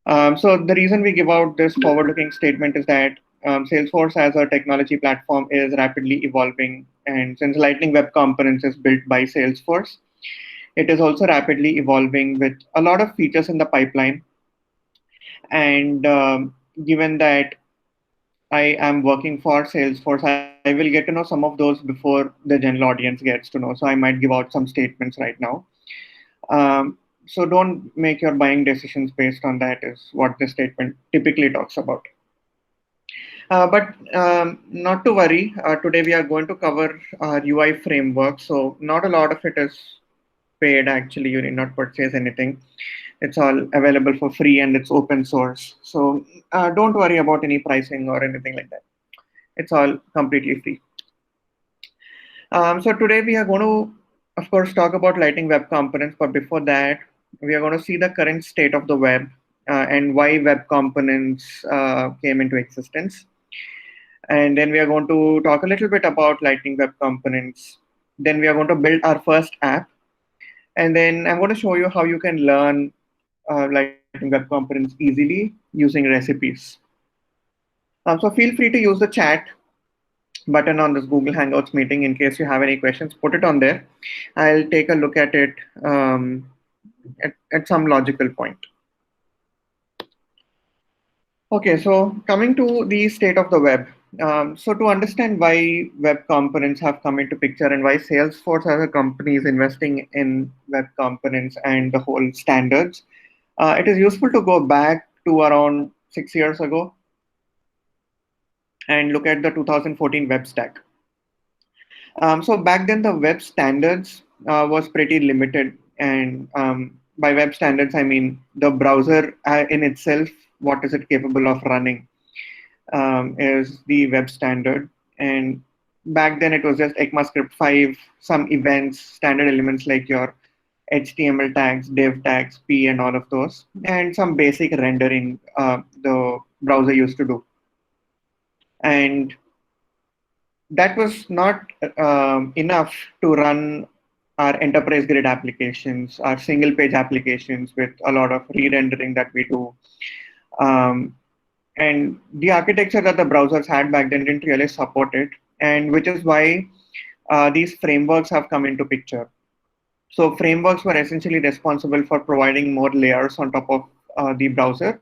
So the reason we give out this forward-looking statement is that Salesforce as a technology platform is rapidly evolving, and since Lightning Web Components is built by Salesforce, it is also rapidly evolving with a lot of features in the pipeline. And given that I am working for Salesforce, I will get to know some of those before the general audience gets to know. So I might give out some statements right now. So don't make your buying decisions based on that, is what the statement typically talks about. But not to worry, today we are going to cover UI framework. So not a lot of it is paid actually, you need not purchase anything. It's all available for free and it's open source. So don't worry about any pricing or anything like that. It's all completely free. So today we are going to, of course, talk about Lightning Web Components. But before that, we are going to see the current state of the web and why web components came into existence. And then we are going to talk a little bit about Lightning Web Components. Then we are going to build our first app. And then I'm going to show you how you can learn Lightning Web Components easily using recipes. So feel free to use the chat button on this Google Hangouts meeting in case you have any questions. Put it on there. I'll take a look at it at some logical point. Okay, so coming to the state of the web. So to understand why web components have come into picture and why Salesforce as a company is investing in web components and the whole standards, it is useful to go back to around 6 years ago and look at the 2014 web stack. So back then the web standards was pretty limited, and by web standards I mean the browser in itself, what is it capable of running, is the web standard. And back then it was just ECMAScript 5, some events, standard elements like your HTML tags, div tags, p, and all of those, and some basic rendering the browser used to do. And that was not enough to run our enterprise grade applications, our single page applications with a lot of re-rendering that we do. And the architecture that the browsers had back then didn't really support it, and which is why these frameworks have come into picture. So frameworks were essentially responsible for providing more layers on top of the browser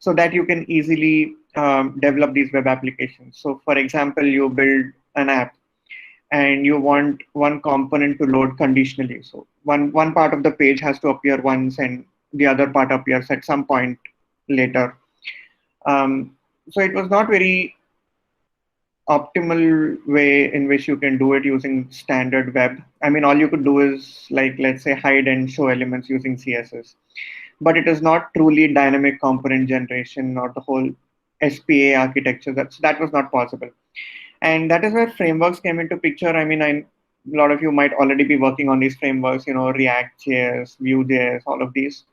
so that you can easily develop these web applications. So for example, you build an app and you want one component to load conditionally. So one part of the page has to appear once and the other part appears at some point later. So it was not very optimal way in which you can do it using standard web. I mean, all you could do is, like, let's say, hide and show elements using CSS. But it is not truly dynamic component generation or the whole SPA architecture. That was not possible. And that is where frameworks came into picture. I mean, a lot of you might already be working on these frameworks, React.js, Vue.js, all of these,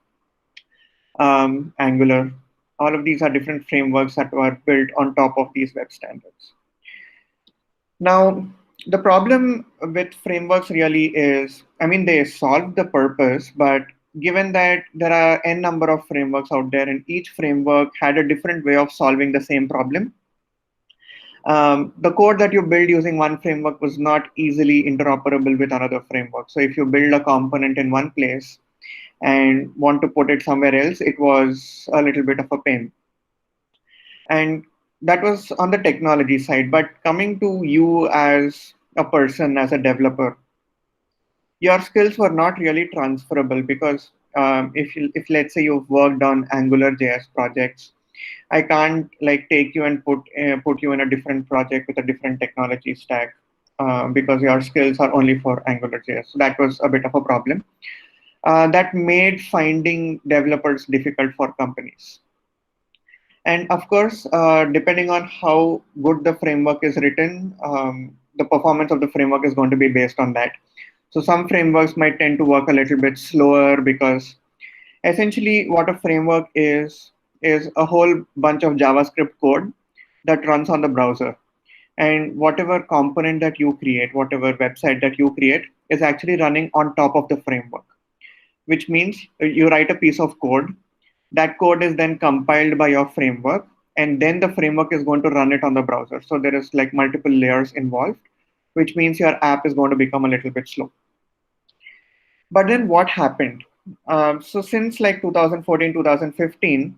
Angular. All of these are different frameworks that were built on top of these web standards. Now, the problem with frameworks really is, I mean, they solve the purpose, but given that there are n number of frameworks out there and each framework had a different way of solving the same problem, the code that you build using one framework was not easily interoperable with another framework. So if you build a component in one place and want to put it somewhere else, it was a little bit of a pain. And that was on the technology side. But coming to you as a person, as a developer, your skills were not really transferable because if let's say you've worked on Angular JS projects, I can't like take you and put you in a different project with a different technology stack because your skills are only for Angular JS. So that was a bit of a problem. That made finding developers difficult for companies. And of course, depending on how good the framework is written, the performance of the framework is going to be based on that. So some frameworks might tend to work a little bit slower because essentially what a framework is a whole bunch of JavaScript code that runs on the browser. And whatever component that you create, whatever website that you create is actually running on top of the framework, which means you write a piece of code That code is then compiled by your framework, and then the framework is going to run it on the browser. So there is like multiple layers involved, which means your app is going to become a little bit slow. But then what happened? So since like 2014, 2015,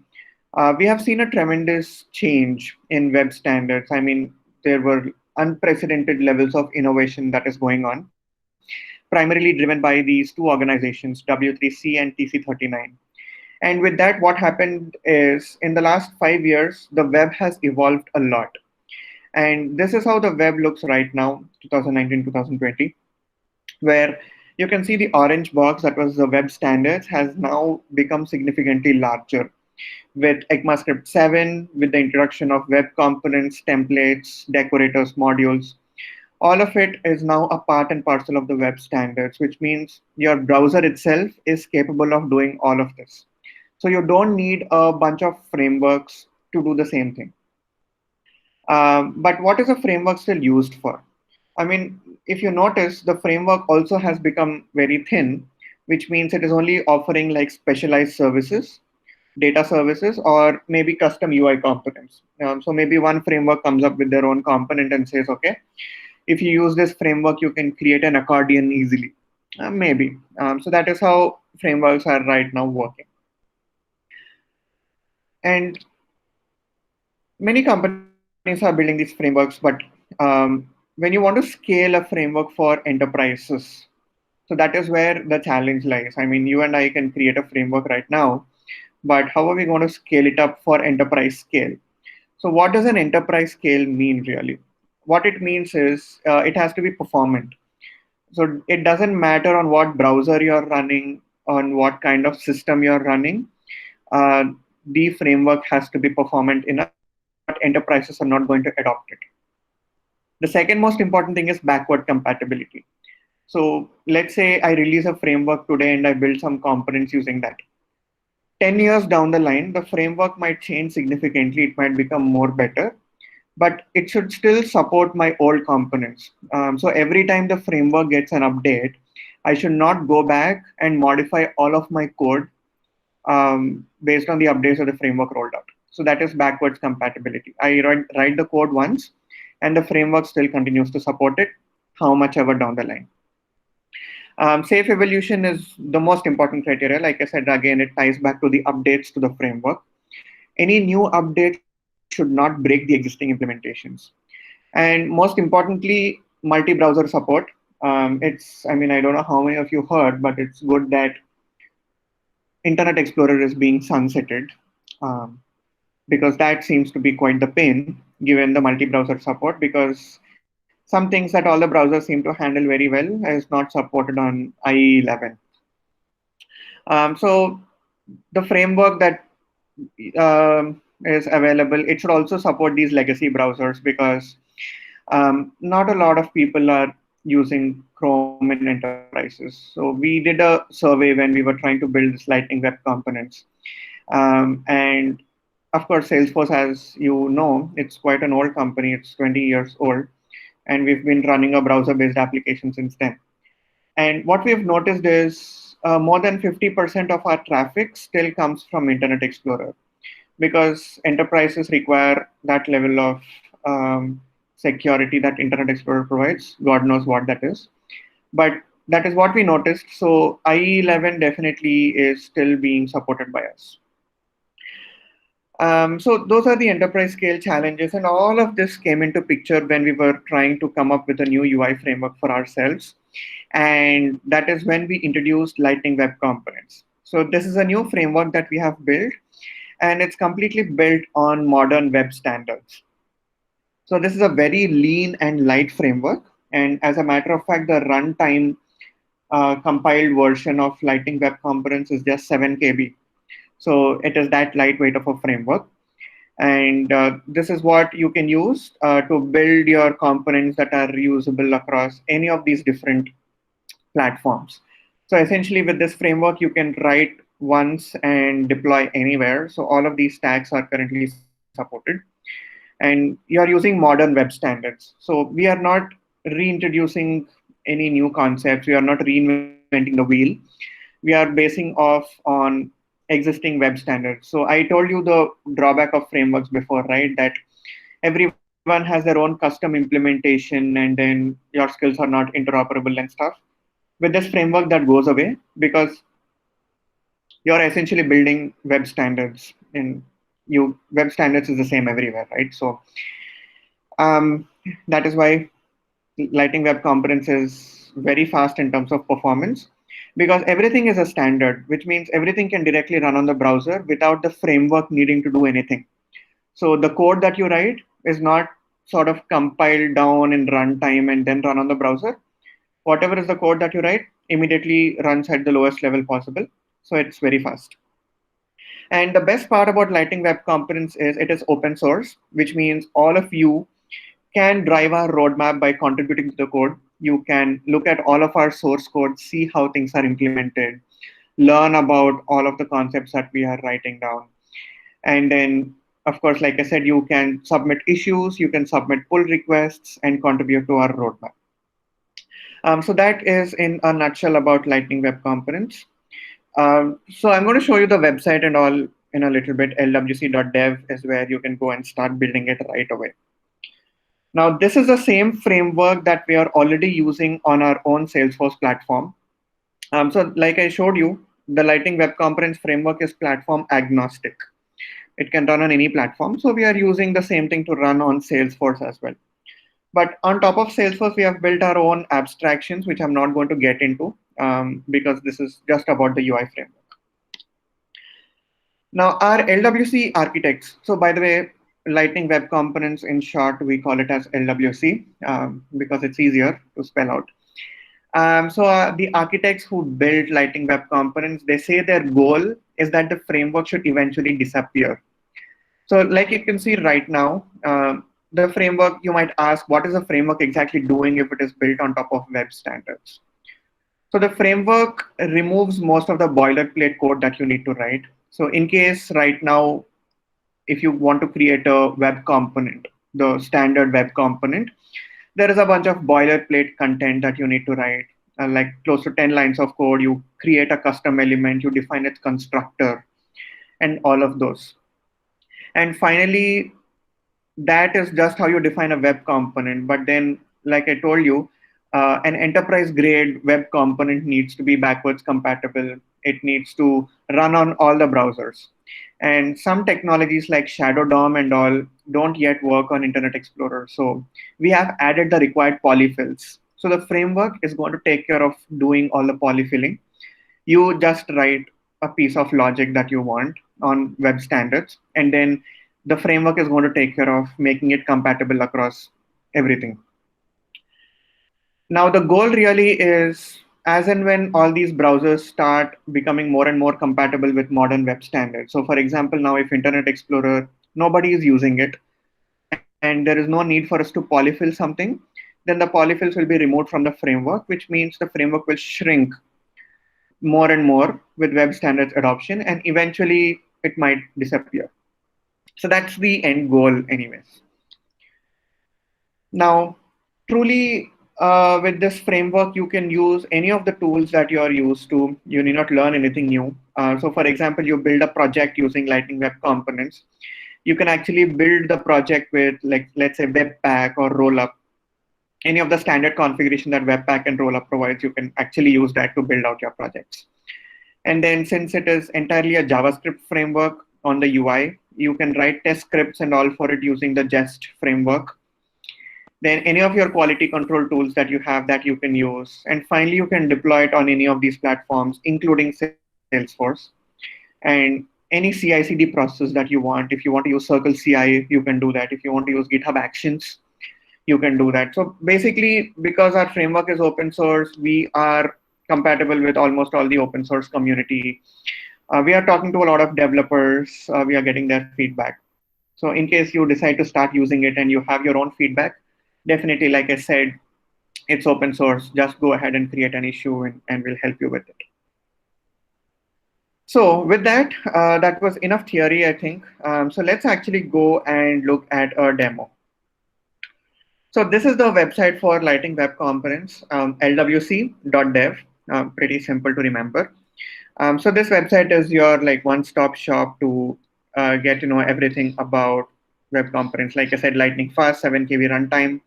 we have seen a tremendous change in web standards. I mean, there were unprecedented levels of innovation that is going on, primarily driven by these two organizations, W3C and TC39. And with that, what happened is in the last 5 years, the web has evolved a lot. And this is how the web looks right now, 2019, 2020, where you can see the orange box that was the web standards has now become significantly larger with ECMAScript 7, with the introduction of web components, templates, decorators, modules. All of it is now a part and parcel of the web standards, which means your browser itself is capable of doing all of this. So you don't need a bunch of frameworks to do the same thing. But what is a framework still used for? I mean, if you notice, the framework also has become very thin, which means it is only offering like specialized services, data services, or maybe custom UI components. So maybe one framework comes up with their own component and says, okay, if you use this framework, you can create an accordion easily. Maybe. So that is how frameworks are right now working. And many companies are building these frameworks, but when you want to scale a framework for enterprises, so that is where the challenge lies. I mean, you and I can create a framework right now, but how are we going to scale it up for enterprise scale? So what does an enterprise scale mean really? What it means is it has to be performant. So it doesn't matter on what browser you're running, on what kind of system you're running. Uh, the framework has to be performant enough that enterprises are not going to adopt it. The second most important thing is backward compatibility. So let's say I release a framework today and I build some components using that. 10 years down the line, the framework might change significantly. It might become more better, but it should still support my old components. So every time the framework gets an update, I should not go back and modify all of my code based on the updates that the framework rolled out. So that is backwards compatibility. I write the code once, and the framework still continues to support it, how much ever down the line. Safe evolution is the most important criteria. Like I said, again, it ties back to the updates to the framework. Any new update should not break the existing implementations. And most importantly, multi-browser support. I mean, I don't know how many of you heard, but it's good that Internet Explorer is being sunsetted um, because that seems to be quite the pain given the multi-browser support, because some things that all the browsers seem to handle very well is not supported on IE 11. So the framework that is available, it should also support these legacy browsers, because not a lot of people are using Chrome in enterprises. So we did a survey when we were trying to build this Lightning Web components. And of course, Salesforce, as you know, it's quite an old company. It's 20 years old, and we've been running a browser-based application since then. And what we've noticed is more than 50% of our traffic still comes from Internet Explorer, because enterprises require that level of security that Internet Explorer provides. God knows what that is. But that is what we noticed. So IE 11 definitely is still being supported by us. So those are the enterprise scale challenges, and all of this came into picture when we were trying to come up with a new UI framework for ourselves. And that is when we introduced Lightning Web Components. So this is a new framework that we have built, and it's completely built on modern web standards. So this is a very lean and light framework. And as a matter of fact, the runtime compiled version of Lightning Web Components is just 7 KB. So it is that lightweight of a framework. And this is what you can use to build your components that are reusable across any of these different platforms. So essentially with this framework, you can write once and deploy anywhere. So all of these stacks are currently supported. And you are using modern web standards. So we are not reintroducing any new concepts. We are not reinventing the wheel. We are basing off on existing web standards. So I told you the drawback of frameworks before, right? That everyone has their own custom implementation and then your skills are not interoperable and stuff. With this framework, that goes away because you're essentially building web standards, and you web standards is the same everywhere, right? So that is why Lightning Web Components is very fast in terms of performance because everything is a standard, which means everything can directly run on the browser without the framework needing to do anything. So the code that you write is not sort of compiled down in runtime and then run on the browser. Whatever is the code that you write immediately runs at the lowest level possible. So it's very fast. And the best part about Lightning Web Components is it is open source, which means all of you can drive our roadmap by contributing to the code. You can look at all of our source code, see how things are implemented, learn about all of the concepts that we are writing down. And then, of course, like I said, you can submit issues, you can submit pull requests, and contribute to our roadmap. So that is in a nutshell about Lightning Web Components. So I'm going to show you the website and all in a little bit. lwc.dev is where you can go and start building it right away. Now, this is the same framework that we are already using on our own Salesforce platform. So like I showed you, the Lightning Web Components framework is platform agnostic. It can run on any platform. So we are using the same thing to run on Salesforce as well. But on top of Salesforce, we have built our own abstractions, which I'm not going to get into because this is just about the UI framework. Now, our LWC architects. So by the way, Lightning Web Components, in short, we call it as LWC because it's easier to spell out. So the architects who built Lightning Web Components, they say their goal is that the framework should eventually disappear. So like you can see right now, the framework, you might ask, what is the framework exactly doing if it is built on top of web standards? So the framework removes most of the boilerplate code that you need to write. So in case right now, if you want to create a web component, the standard web component, there is a bunch of boilerplate content that you need to write, like close to 10 lines of code. You create a custom element, you define its constructor, and all of those. And finally, that is just how you define a web component. But then, like I told you, an enterprise grade web component needs to be backwards compatible. It needs to run on all the browsers. And some technologies like Shadow DOM and all don't yet work on Internet Explorer. So we have added the required polyfills. So the framework is going to take care of doing all the polyfilling. You just write a piece of logic that you want on web standards, and then the framework is going to take care of making it compatible across everything. Now, the goal really is as and when all these browsers start becoming more and more compatible with modern web standards. So, for example, now if Internet Explorer, nobody is using it, and there is no need for us to polyfill something, then the polyfills will be removed from the framework, which means the framework will shrink more and more with web standards adoption, and eventually it might disappear. So that's the end goal, anyways. Now, truly, with this framework, you can use any of the tools that you are used to. You need not learn anything new. So, for example, you build a project using Lightning Web Components. You can actually build the project with, like, let's say, Webpack or Rollup. Any of the standard configuration that Webpack and Rollup provides, you can actually use that to build out your projects. And then since it is entirely a JavaScript framework on the UI, you can write test scripts and all for it using the Jest framework. Then any of your quality control tools that you have that you can use. And finally, you can deploy it on any of these platforms, including Salesforce. And any CI/CD process that you want. If you want to use Circle CI, you can do that. If you want to use GitHub Actions, you can do that. So basically, because our framework is open source, we are compatible with almost all the open source community. We are talking to a lot of developers. We are getting their feedback. So in case you decide to start using it and you have your own feedback, definitely, like I said, it's open source. Just go ahead and create an issue and we'll help you with it. So with that, that was enough theory, I think. So let's actually go and look at a demo. So this is the website for Lightning Web Components, lwc.dev, pretty simple to remember. So this website is your like one-stop shop to get to know everything about web components. Like I said, lightning fast, 7 KB runtime,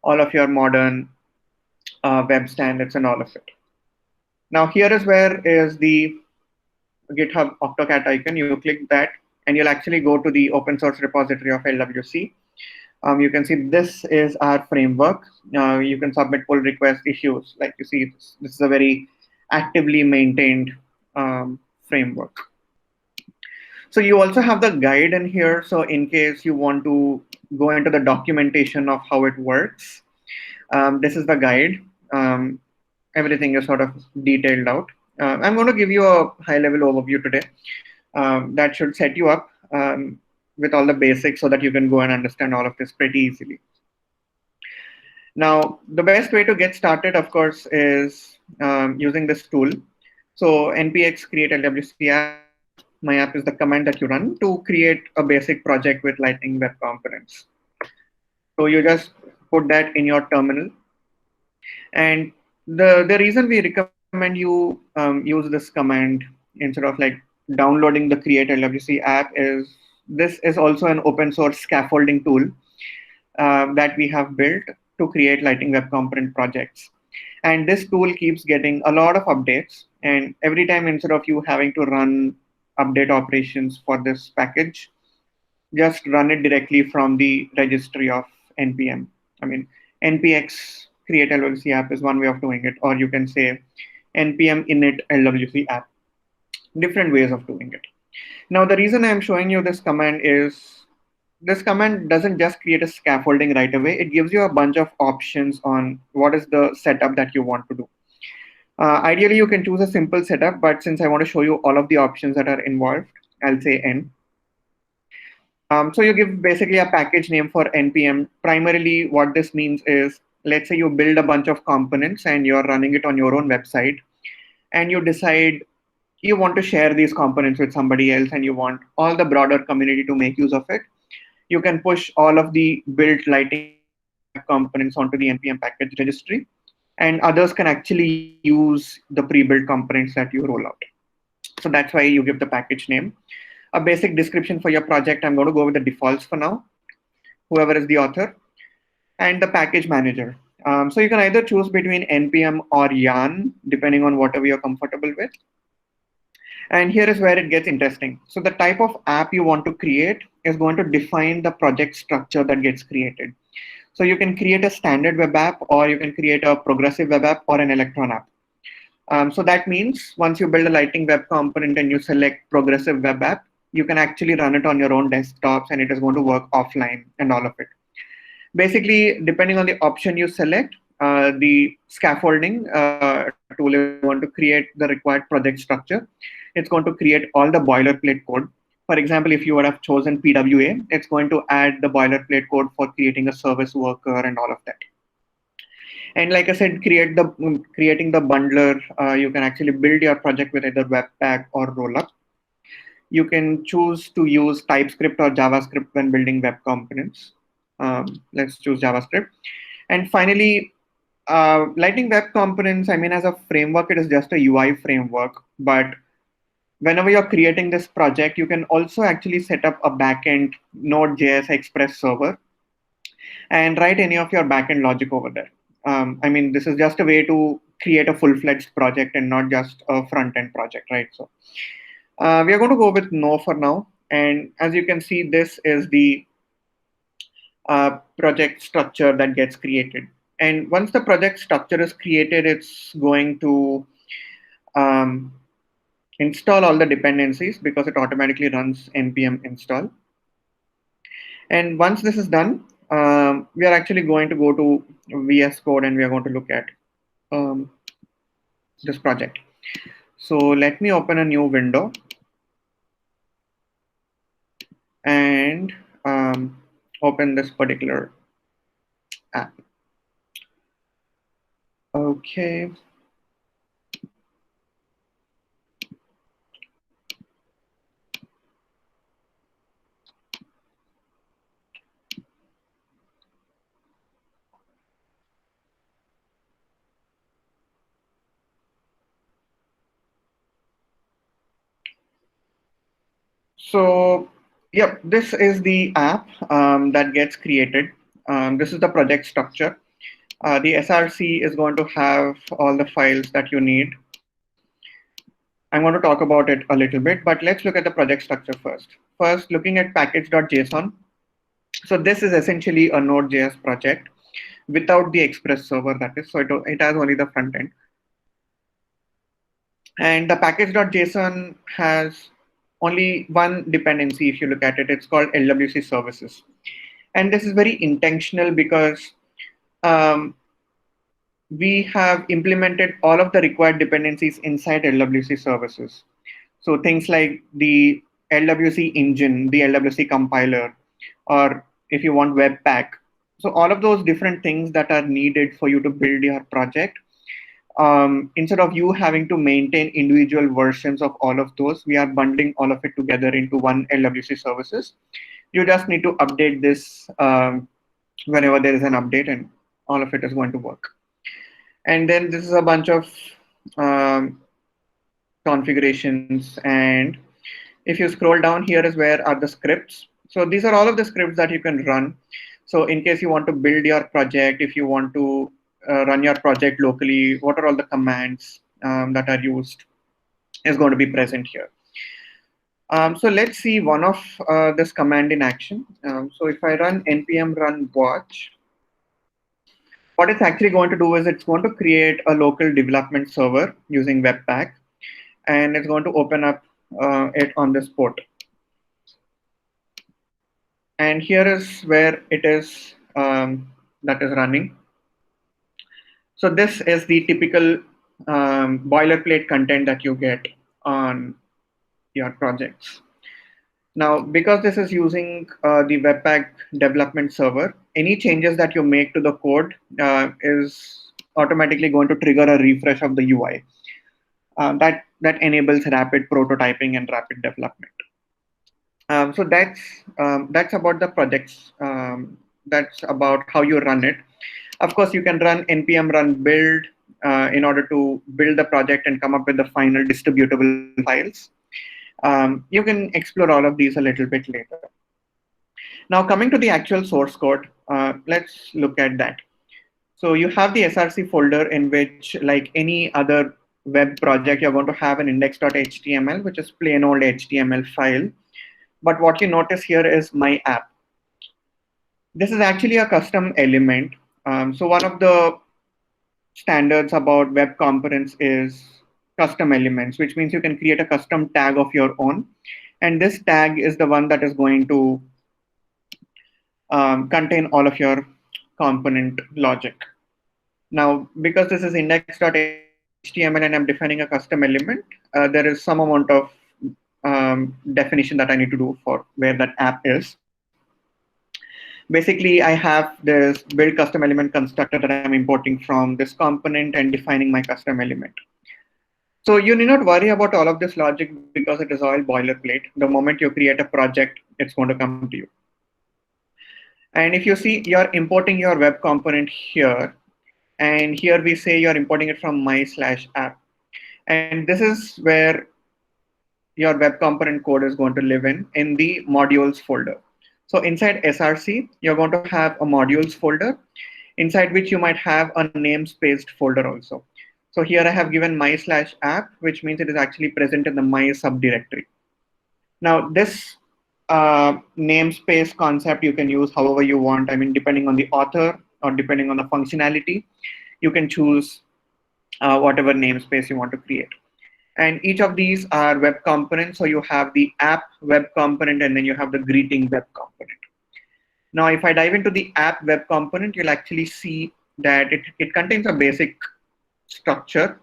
all of your modern web standards and all of it. Now here is where is the GitHub AutoCAD icon. You click that and you'll actually go to the open source repository of LWC. You can see this is our framework. You can submit pull request issues. Like you see, this is a very actively maintained framework. So you also have the guide in here. So in case you want to go into the documentation of how it works, this is the guide. Everything is sort of detailed out. I'm going to give you a high level overview today. That should set you up with all the basics so that you can go and understand all of this pretty easily. Now, the best way to get started, of course, is using this tool. So npx create LWC app. My app is the command that you run to create a basic project with Lightning Web Components. So you just put that in your terminal. And the reason we recommend you use this command instead of like downloading the create LWC app is this is also an open source scaffolding tool that we have built to create Lightning Web Component projects. And this tool keeps getting a lot of updates. And every time, instead of you having to run update operations for this package, just run it directly from the registry of npm. I mean, npx create LWC app is one way of doing it, or you can say npm init LWC app. Different ways of doing it. Now, the reason I'm showing you this command is this command doesn't just create a scaffolding right away. It gives you a bunch of options on what is the setup that you want to do. Ideally, you can choose a simple setup, but since I want to show you all of the options that are involved, I'll say N. So you give basically a package name for npm. Primarily, what this means is, let's say you build a bunch of components and you're running it on your own website, and you decide you want to share these components with somebody else and you want all the broader community to make use of it. You can push all of the built Lightning Web Components onto the npm package registry, and others can actually use the pre-built components that you roll out. So that's why you give the package name. A basic description for your project, I'm going to go with the defaults for now, whoever is the author, and the package manager. So you can either choose between npm or yarn, depending on whatever you're comfortable with. And here is where it gets interesting. So the type of app you want to create is going to define the project structure that gets created. So you can create a standard web app, or you can create a progressive web app or an Electron app. So that means once you build a Lightning Web Component and you select progressive web app, you can actually run it on your own desktops and it is going to work offline and all of it. Basically, depending on the option you select, the scaffolding tool is going to create the required project structure. It's going to create all the boilerplate code. For example, if you would have chosen PWA, it's going to add the boilerplate code for creating a service worker and all of that. And like I said, creating the bundler, you can actually build your project with either Webpack or Rollup. You can choose to use TypeScript or JavaScript when building web components. Let's choose JavaScript. And finally, Lightning Web Components, I mean, as a framework, it is just a UI framework. But whenever you're creating this project, you can also actually set up a backend Node.js Express server and write any of your backend logic over there. I mean, this is just a way to create a full-fledged project and not just a front-end project, right? So we are going to go with no for now. And as you can see, this is the project structure that gets created. And once the project structure is created, it's going to um, install all the dependencies because it automatically runs npm install. And once this is done, we are actually going to go to VS Code and we are going to look at this project. So let me open a new window and open this particular app. Okay. So, yep, this is the app that gets created. This is the project structure. The SRC is going to have all the files that you need. I'm going to talk about it a little bit, but let's look at the project structure first. First, looking at package.json. So this is essentially a Node.js project without the Express server, that is. So it has only the front end. And the package.json has only one dependency if you look at it. It's called LWC services. And this is very intentional because um, we have implemented all of the required dependencies inside LWC services. So things like the LWC engine, the LWC compiler, or if you want Webpack. So all of those different things that are needed for you to build your project, instead of you having to maintain individual versions of all of those, we are bundling all of it together into one LWC services. You just need to update this whenever there is an update, and all of it is going to work. And then this is a bunch of um, configurations. And if you scroll down, here is where are the scripts. So these are all of the scripts that you can run. So in case you want to build your project, if you want to run your project locally, what are all the commands that are used is going to be present here. So let's see one of this command in action. So if I run npm run watch, what it's actually going to do is it's going to create a local development server using Webpack, and it's going to open up it on this port. And here is where it is that is running. So this is the typical boilerplate content that you get on your projects. Now, because this is using the Webpack development server, any changes that you make to the code is automatically going to trigger a refresh of the UI. That enables rapid prototyping and rapid development. So that's about the projects. That's about how you run it. Of course, you can run npm run build in order to build the project and come up with the final distributable files. You can explore all of these a little bit later. Now, coming to the actual source code, let's look at that. So you have the SRC folder in which, like any other web project, you're going to have an index.html, which is plain old HTML file. But what you notice here is my app. This is actually a custom element. So one of the standards about web components is custom elements, which means you can create a custom tag of your own. And this tag is the one that is going to contain all of your component logic. Now, because this is index.html and I'm defining a custom element, there is some amount of definition that I need to do for where that app is. Basically, I have this build custom element constructor that I'm importing from this component and defining my custom element. So you need not worry about all of this logic because it is all boilerplate. The moment you create a project, it's going to come to you. And if you see, you're importing your web component here. And here we say you're importing it from my/app. And this is where your web component code is going to live in the modules folder. So inside SRC, you're going to have a modules folder, inside which you might have a namespaced folder also. So here I have given my/app, which means it is actually present in the my subdirectory. Now this namespace concept you can use however you want. I mean, depending on the author or depending on the functionality, you can choose whatever namespace you want to create. And each of these are web components. So you have the app web component, and then you have the greeting web component. Now, if I dive into the app web component, you'll actually see that it contains a basic structure.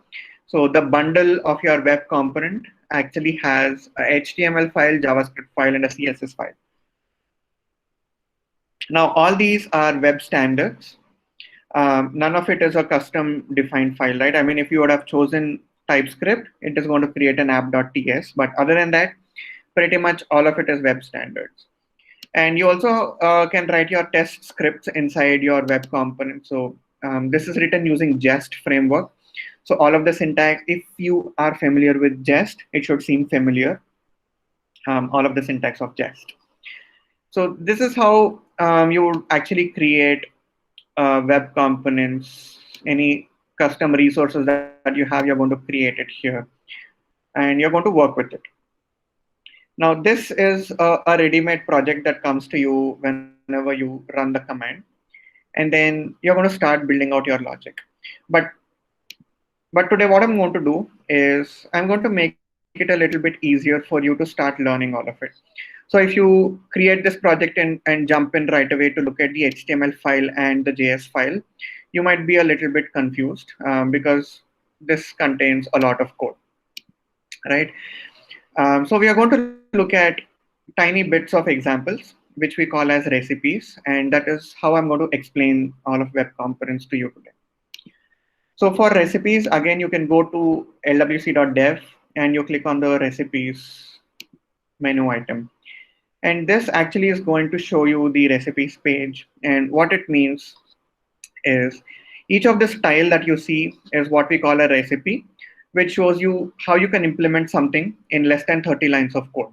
So the bundle of your web component actually has a HTML file, JavaScript file, and a CSS file. Now, all these are web standards. None of it is a custom defined file, right? I mean, if you would have chosen TypeScript, it is going to create an app.ts. But other than that, pretty much all of it is web standards. And you also can write your test scripts inside your web component. So this is written using Jest framework. So all of the syntax, if you are familiar with Jest, it should seem familiar. all of the syntax of jest. So this is how you would actually create web components, any custom resources that you have, you're going to create it here and you're going to work with it. Now, this is a ready-made project that comes to you whenever you run the command, and then you're going to start building out your logic. But but today, what I'm going to do is I'm going to make it a little bit easier for you to start learning all of it. So if you create this project and jump in right away to look at the HTML file and the JS file, you might be a little bit confused because this contains a lot of code, right? So we are going to look at tiny bits of examples, which we call as recipes, and that is how I'm going to explain all of web components to you today. So for recipes, again, you can go to lwc.dev and you click on the recipes menu item. And this actually is going to show you the recipes page. And what it means is each of the style that you see is what we call a recipe, which shows you how you can implement something in less than 30 lines of code.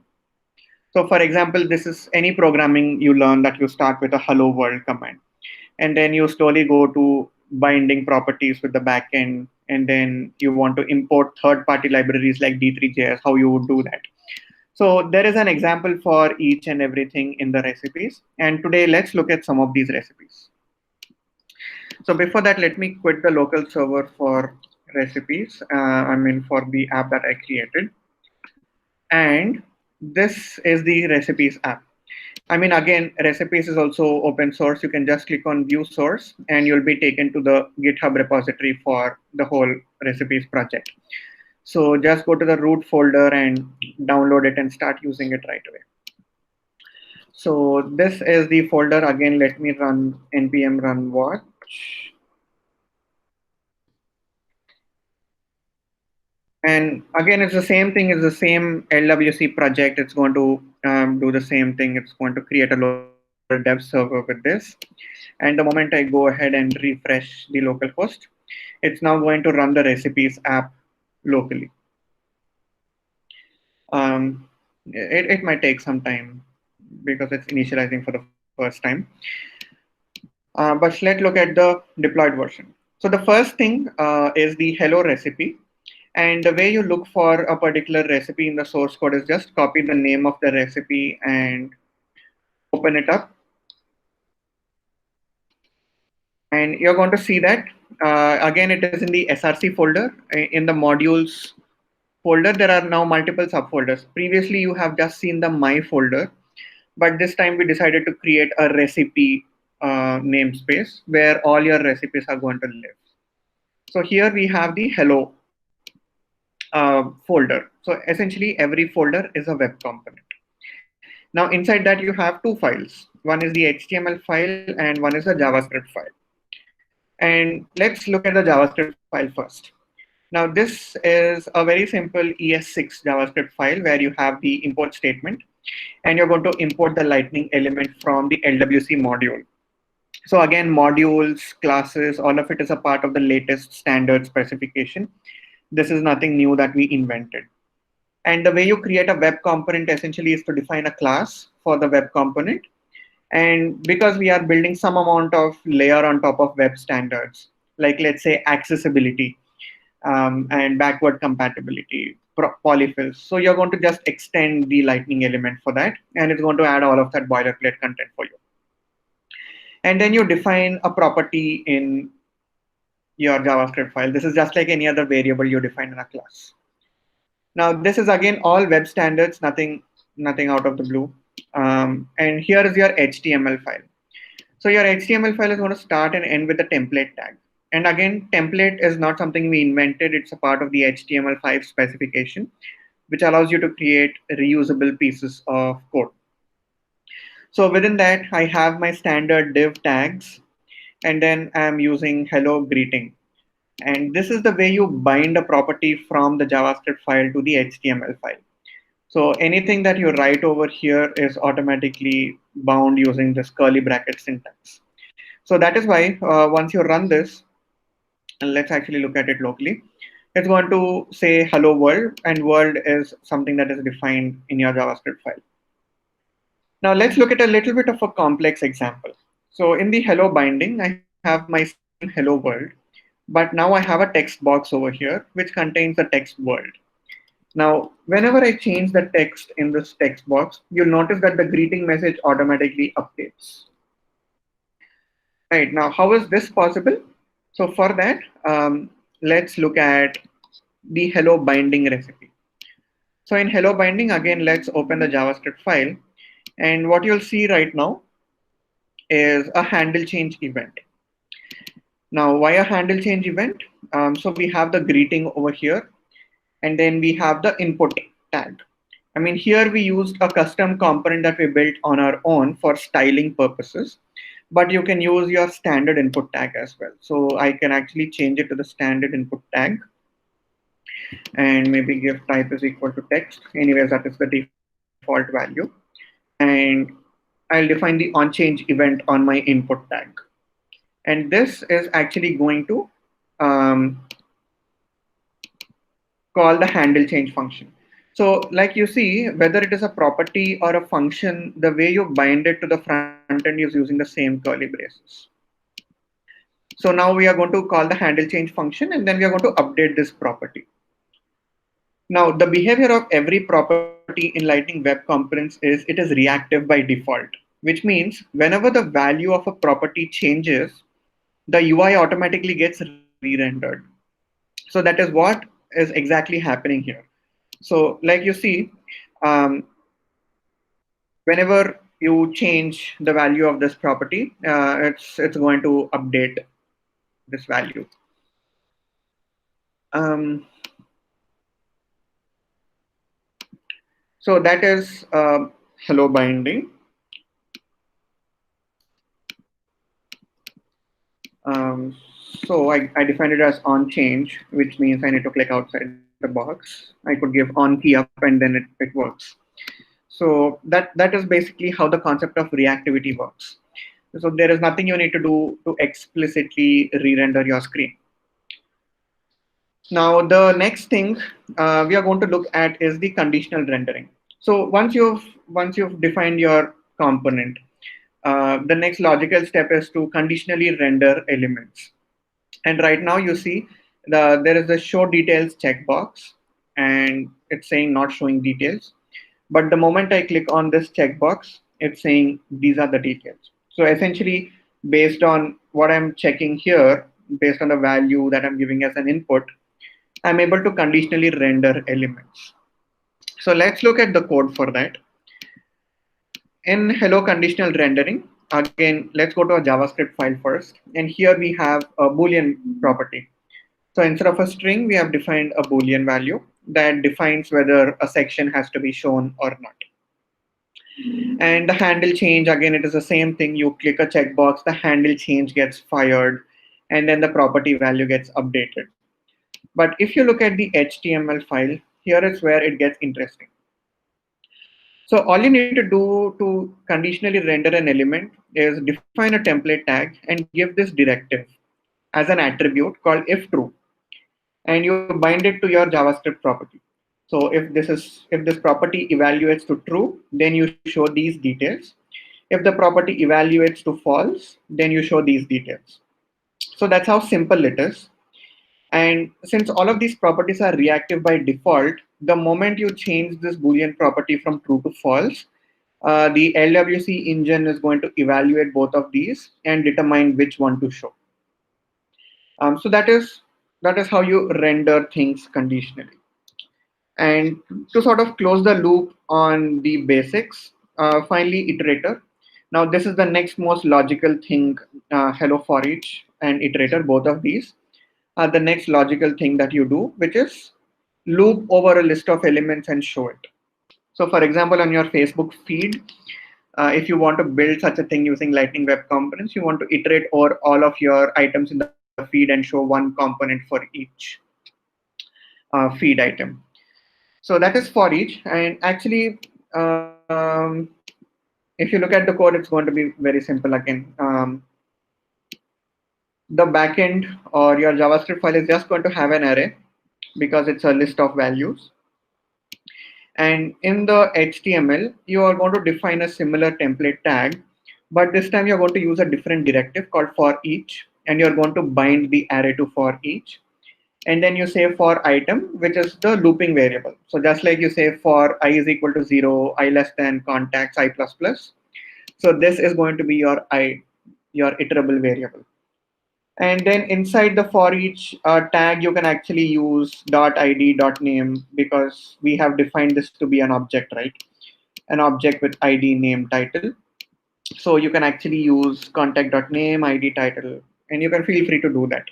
So for example, this is any programming you learn that you start with a hello world command. And then you slowly go to binding properties with the backend. And then you want to import third-party libraries like D3.js, how you would do that. So there is an example for each and everything in the recipes. And today, let's look at some of these recipes. So before that, let me quit the local server for recipes. For the app that I created. And this is the recipes app. Again, recipes is also open source. You can just click on view source and you'll be taken to the GitHub repository for the whole recipes project. So just go to the root folder and download it and start using it right away. So this is the folder. Again, let me run npm run watch. And again, it's the same thing. It's the same LWC project. It's going to do the same thing. It's going to create a local dev server with this. And the moment I go ahead and refresh the local host, it's now going to run the recipes app locally. It might take some time because it's initializing for the first time. But let's look at the deployed version. So the first thing is the hello recipe. And the way you look for a particular recipe in the source code is just copy the name of the recipe and open it up. And you're going to see that, again, it is in the SRC folder. In the modules folder, there are now multiple subfolders. Previously, you have just seen the my folder, but this time we decided to create a recipe namespace where all your recipes are going to live. So here we have the hello folder. So essentially every folder is a web component. Now inside that you have two files. One is the HTML file and one is a JavaScript file. And let's look at the JavaScript file first. Now this is a very simple ES6 JavaScript file where you have the import statement and you're going to import the lightning element from the LWC module. So again, modules, classes, all of it is a part of the latest standard specification. This is nothing new that we invented. And the way you create a web component essentially is to define a class for the web component. And because we are building some amount of layer on top of web standards, like let's say accessibility and backward compatibility, polyfills. So you're going to just extend the lightning element for that, and it's going to add all of that boilerplate content for you. And then you define a property in your JavaScript file. This is just like any other variable you define in a class. Now, this is again all web standards, nothing out of the blue. And here is your HTML file. So your HTML file is going to start and end with the template tag. And again, template is not something we invented. It's a part of the HTML5 specification, which allows you to create reusable pieces of code. So within that, I have my standard div tags, and then I'm using hello greeting. And this is the way you bind a property from the JavaScript file to the HTML file. So anything that you write over here is automatically bound using this curly bracket syntax. So that is why once you run this, and let's actually look at it locally. It's going to say hello world, and world is something that is defined in your JavaScript file. Now let's look at a little bit of a complex example. So in the hello binding, I have my same hello world, but now I have a text box over here which contains the text world. Now, whenever I change the text in this text box, you'll notice that the greeting message automatically updates. Right, now, how is this possible? So for that, let's look at the hello binding recipe. So in hello binding, again, let's open the JavaScript file. And what you'll see right now is a handle change event. Now, why a handle change event? So we have the greeting over here, and then we have the input tag. I mean, here we used a custom component that we built on our own for styling purposes, but you can use your standard input tag as well. So I can actually change it to the standard input tag and maybe give type is equal to text. Anyways, that is the default value. And I'll define the on change event on my input tag. And this is actually going to call the handle change function. So like you see, whether it is a property or a function, the way you bind it to the front end is using the same curly braces. So now we are going to call the handle change function, and then we are going to update this property. Now the behavior of every property in Lightning Web Components is it is reactive by default, which means whenever the value of a property changes, the UI automatically gets re-rendered. So that is what is exactly happening here. So like you see, um, whenever you change the value of this property, it's going to update this value. Um, so that is hello binding. Um, so I defined it as on change, which means I need to click outside the box. I could give on key up and then it works. So that is basically how the concept of reactivity works. So there is nothing you need to do to explicitly re-render your screen. Now the next thing we are going to look at is the conditional rendering. So once you've defined your component, the next logical step is to conditionally render elements. And right now you see there is a show details checkbox, and it's saying not showing details. But the moment I click on this checkbox, it's saying these are the details. So essentially, based on what I'm checking here, based on the value that I'm giving as an input, I'm able to conditionally render elements. So let's look at the code for that. In hello conditional rendering, again, let's go to a JavaScript file first. And here we have a Boolean property. So instead of a string, we have defined a Boolean value that defines whether a section has to be shown or not. And the handle change, again, it is the same thing. You click a checkbox, the handle change gets fired, and then the property value gets updated. But if you look at the HTML file, here is where it gets interesting. So all you need to do to conditionally render an element is define a template tag and give this directive as an attribute called if true, and you bind it to your JavaScript property. So if this property evaluates to true, then you show these details. If the property evaluates to false, then you show these details. So that's how simple it is. And since all of these properties are reactive by default, the moment you change this Boolean property from true to false, the LWC engine is going to evaluate both of these and determine which one to show. So that is how you render things conditionally. And to sort of close the loop on the basics, finally Iterator. Now this is the next most logical thing. Hello for each and Iterator, both of these are the next logical thing that you do, which is loop over a list of elements and show it. So for example, on your Facebook feed, if you want to build such a thing using Lightning Web Components, you want to iterate over all of your items in the feed and show one component for each feed item. So that is for each. And actually, if you look at the code, it's going to be very simple again. The backend or your JavaScript file is just going to have an array. because it's a list of values. And in the HTML, you are going to define a similar template tag, but this time you're going to use a different directive called for each, and you're going to bind the array to for each. And then you say for item, which is the looping variable. So just like you say for I is equal to 0, I less than contacts, I plus plus. So this is going to be your your iterable variable. And then inside the for each tag, you can actually use .id, .name, because we have defined this to be an object, right? An object with ID, name, title. So you can actually use contact.name, ID, title, and you can feel free to do that.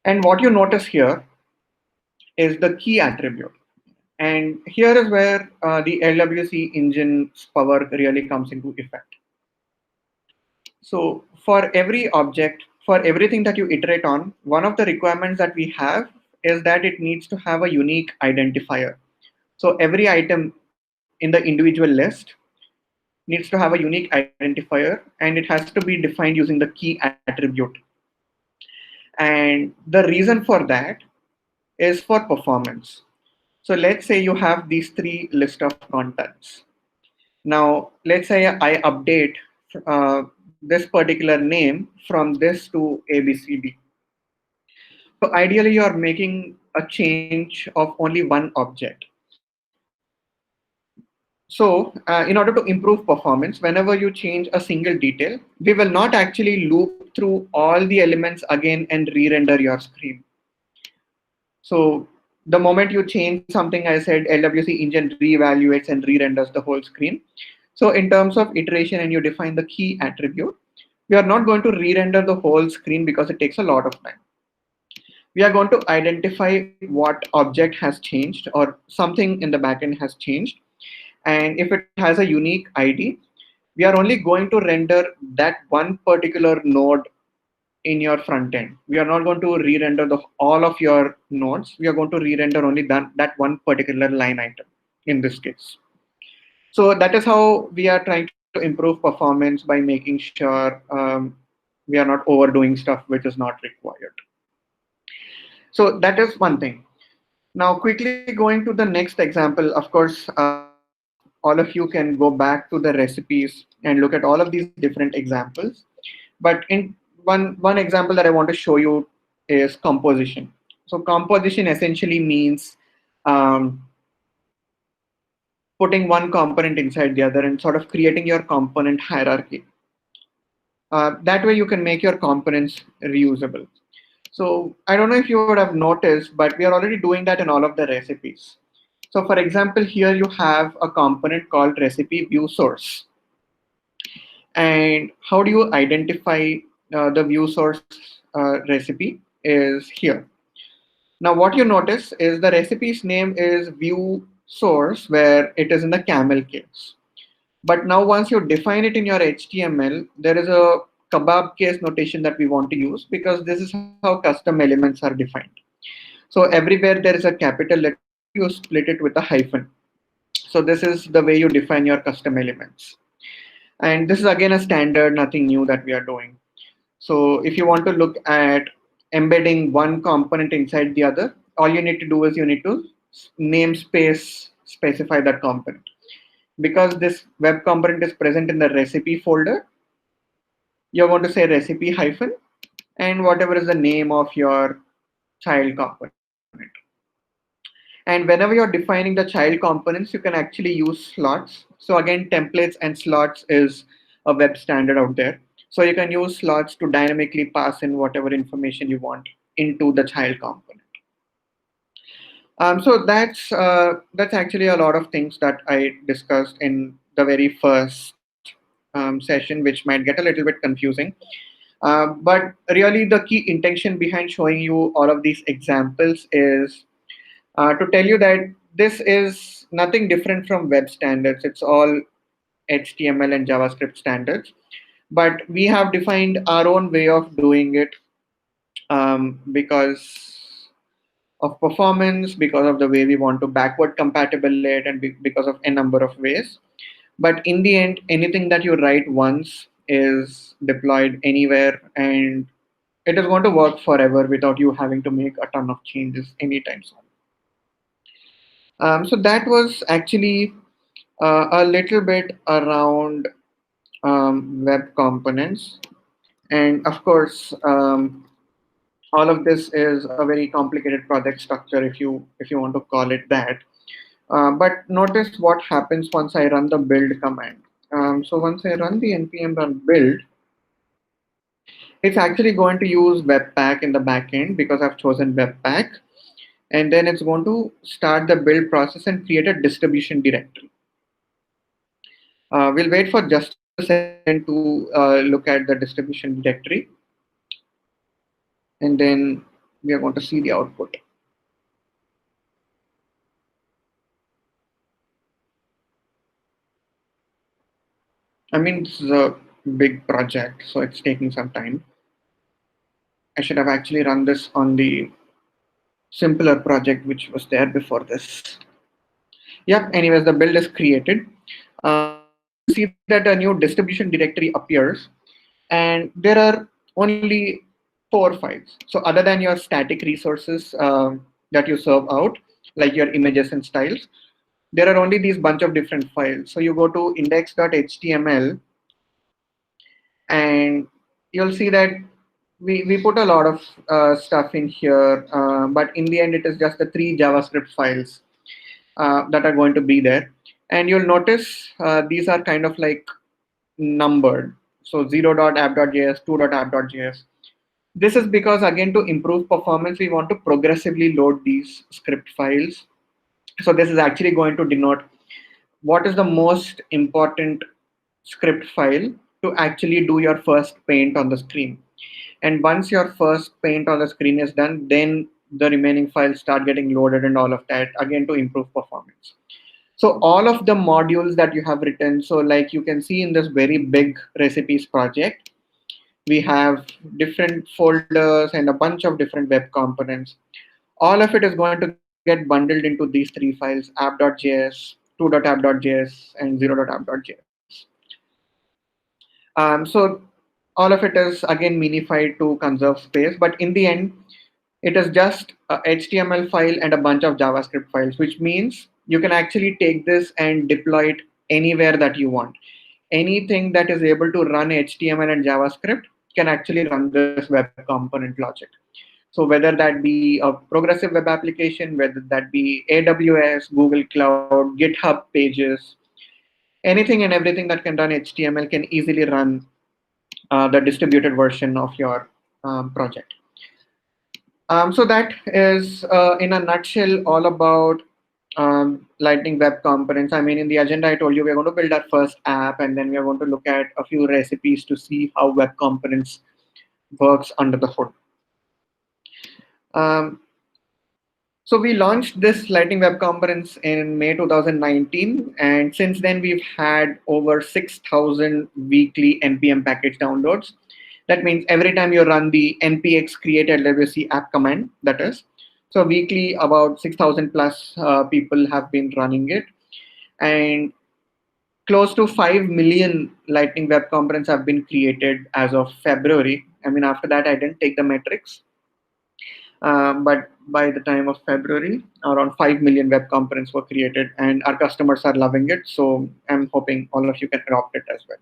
And what you notice here is the key attribute. And here is where the LWC engine's power really comes into effect. So for every object, for everything that you iterate on, one of the requirements that we have is that it needs to have a unique identifier. So every item in the individual list needs to have a unique identifier, and it has to be defined using the key attribute. And the reason for that is for performance. So let's say you have these three list of contacts. Now, let's say I update this particular name from this to ABCD. So ideally, you're making a change of only one object. So in order to improve performance, whenever you change a single detail, we will not actually loop through all the elements again and re-render your screen. So the moment you change something, I said LWC engine reevaluates and re-renders the whole screen. So in terms of iteration, and you define the key attribute, we are not going to re-render the whole screen because it takes a lot of time. We are going to identify what object has changed or something in the backend has changed. And if it has a unique ID, we are only going to render that one particular node in your front end. We are not going to re-render all of your nodes. We are going to re-render only that one particular line item in this case. So that is how we are trying to improve performance by making sure we are not overdoing stuff which is not required. So that is one thing. Now, quickly going to the next example, of course, all of you can go back to the recipes and look at all of these different examples. But in one example that I want to show you is composition. So composition essentially means um, putting one component inside the other and sort of creating your component hierarchy. That way you can make your components reusable. So I don't know if you would have noticed, but we are already doing that in all of the recipes. So for example, here you have a component called recipe view source. And how do you identify the view source recipe is here. Now what you notice is the recipe's name is view source, where it is in the camel case. But now once you define it in your HTML, there is a kebab case notation that we want to use, because this is how custom elements are defined. So everywhere there is a capital letter, you split it with a hyphen. So this is the way you define your custom elements. And this is again a standard, nothing new that we are doing. So if you want to look at embedding one component inside the other, all you need to do is you need to namespace specify that component. Because this web component is present in the recipe folder, you're going to say recipe hyphen and whatever is the name of your child component. And whenever you're defining the child components, you can actually use slots. So again, templates and slots is a web standard out there. So you can use slots to dynamically pass in whatever information you want into the child component. So that's actually a lot of things that I discussed in the very first session, which might get a little bit confusing. But really, the key intention behind showing you all of these examples is to tell you that this is nothing different from web standards. It's all HTML and JavaScript standards. But we have defined our own way of doing it because of performance, because of the way we want to backward compatible it, and because of a number of ways. But in the end, anything that you write once is deployed anywhere, and it is going to work forever without you having to make a ton of changes anytime soon. So that was actually a little bit around web components. And of course, all of this is a very complicated project structure if you want to call it that. But notice what happens once I run the build command. So once I run the npm run build, it's actually going to use Webpack in the backend because I've chosen Webpack. And then it's going to start the build process and create a distribution directory. We'll wait for just a second to look at the distribution directory. And then we are going to see the output. I mean, this is a big project, so it's taking some time. I should have actually run this on the simpler project which was there before this. Yep, anyways, the build is created. You can see that a new distribution directory appears, and there are only 4 files. So other than your static resources that you serve out, like your images and styles, there are only these bunch of different files. So you go to index.html, and you'll see that we put a lot of stuff in here, but in the end, it is just the 3 JavaScript files that are going to be there. And you'll notice these are kind of like numbered. So 0.app.js, 2.app.js. This is because, again, to improve performance, we want to progressively load these script files. So this is actually going to denote what is the most important script file to actually do your first paint on the screen. And once your first paint on the screen is done, then the remaining files start getting loaded and all of that, again, to improve performance. So all of the modules that you have written, so like you can see in this very big recipes project, we have different folders and a bunch of different web components. All of it is going to get bundled into these 3 files: app.js, 2.app.js, and 0.app.js. So all of it is again minified to conserve space, but in the end, it is just a HTML file and a bunch of JavaScript files, which means you can actually take this and deploy it anywhere that you want. Anything that is able to run HTML and JavaScript can actually run this web component logic. So whether that be a progressive web application, whether that be AWS, Google Cloud, GitHub pages, anything and everything that can run HTML can easily run the distributed version of your project. So that is, in a nutshell, all about Lightning Web Components. I mean, in the agenda, I told you we're going to build our first app, and then we're going to look at a few recipes to see how Web Components works under the hood. Um, so we launched this Lightning Web Components in May 2019, and since then we've had over 6,000 weekly npm package downloads. That means every time you run the npx create LWC app command, that is. So weekly, about 6,000 plus people have been running it. And close to 5 million Lightning Web Components have been created as of February. I mean, after that, I didn't take the metrics. But by the time of February, around 5 million web components were created, and our customers are loving it. So I'm hoping all of you can adopt it as well.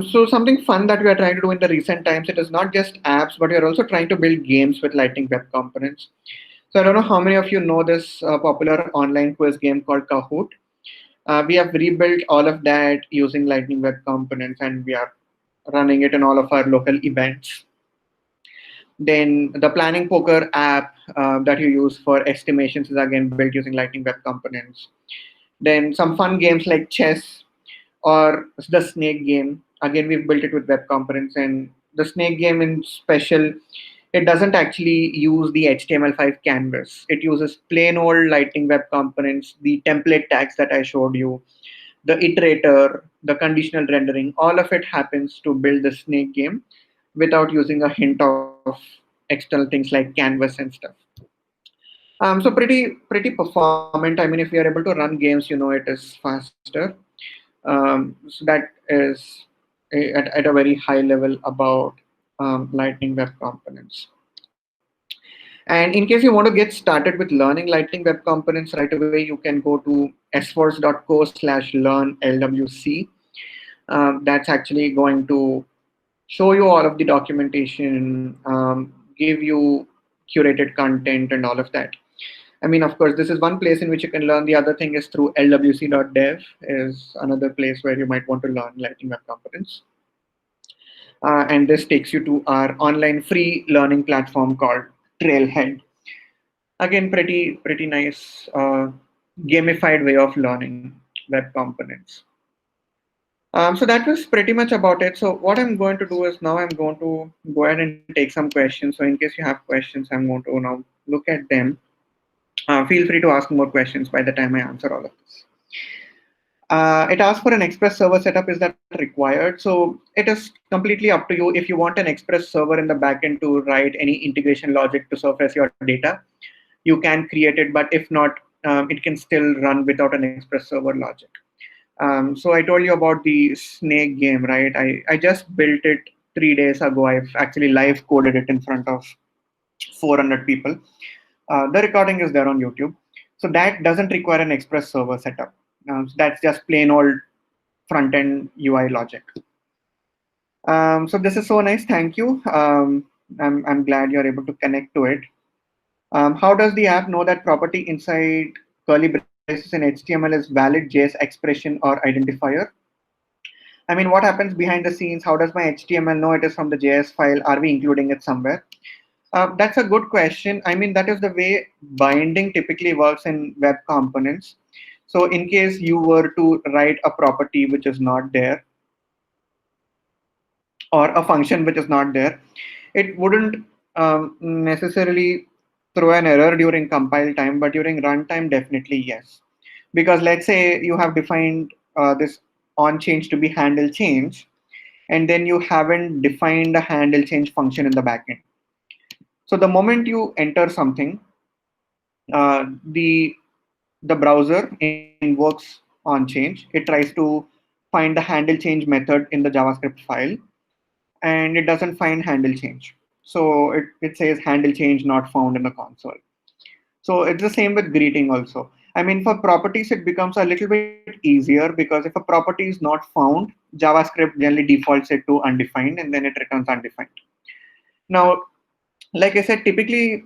So something fun that we are trying to do in the recent times, it is not just apps, but we are also trying to build games with Lightning Web Components. So I don't know how many of you know this popular online quiz game called Kahoot. We have rebuilt all of that using Lightning Web Components, and we are running it in all of our local events. Then the planning poker app that you use for estimations is again built using Lightning Web Components. Then some fun games like chess or the snake game. Again, we've built it with web components, and the snake game in special, it doesn't actually use the HTML5 canvas. It uses plain old Lightning Web Components, the template tags that I showed you, the iterator, the conditional rendering. All of it happens to build the snake game without using a hint of external things like canvas and stuff. So pretty performant. I mean, if we are able to run games, it is faster. So that is at a very high level about Lightning Web Components. And in case you want to get started with learning Lightning Web Components right away, you can go to sforce.co/learn-LWC. That's actually going to show you all of the documentation, give you curated content and all of that. I mean, of course, this is one place in which you can learn. The other thing is through lwc.dev is another place where you might want to learn Lightning Web Components. And this takes you to our online free learning platform called Trailhead. Again, pretty nice gamified way of learning web components. So that was pretty much about it. So what I'm going to do is now I'm going to go ahead and take some questions. So in case you have questions, I'm going to now look at them. Feel free to ask more questions by the time I answer all of this. It asks for an Express server setup. Is that required? So it is completely up to you. If you want an Express server in the backend to write any integration logic to surface your data, you can create it. But if not, it can still run without an Express server logic. So I told you about the snake game, right? I just built it 3 days ago. I've actually live coded it in front of 400 people. The recording is there on YouTube. So that doesn't require an Express server setup. So that's just plain old front-end UI logic. So this is so nice. Thank you. I'm glad you're able to connect to it. How does the app know that property inside curly braces in HTML is valid JS expression or identifier? I mean, what happens behind the scenes? How does my HTML know it is from the JS file? Are we including it somewhere? That's a good question. I mean, that is the way binding typically works in web components. So in case you were to write a property which is not there, or a function which is not there, it wouldn't necessarily throw an error during compile time, but during runtime, definitely yes. Because let's say you have defined this on change to be handle change, and then you haven't defined a handle change function in the backend. So the moment you enter something, the browser invokes on change. It tries to find the handle change method in the JavaScript file, and it doesn't find handle change. So it says handle change not found in the console. So it's the same with greeting also. I mean, for properties, it becomes a little bit easier because if a property is not found, JavaScript generally defaults it to undefined, and then it returns undefined. Now, like I said, typically,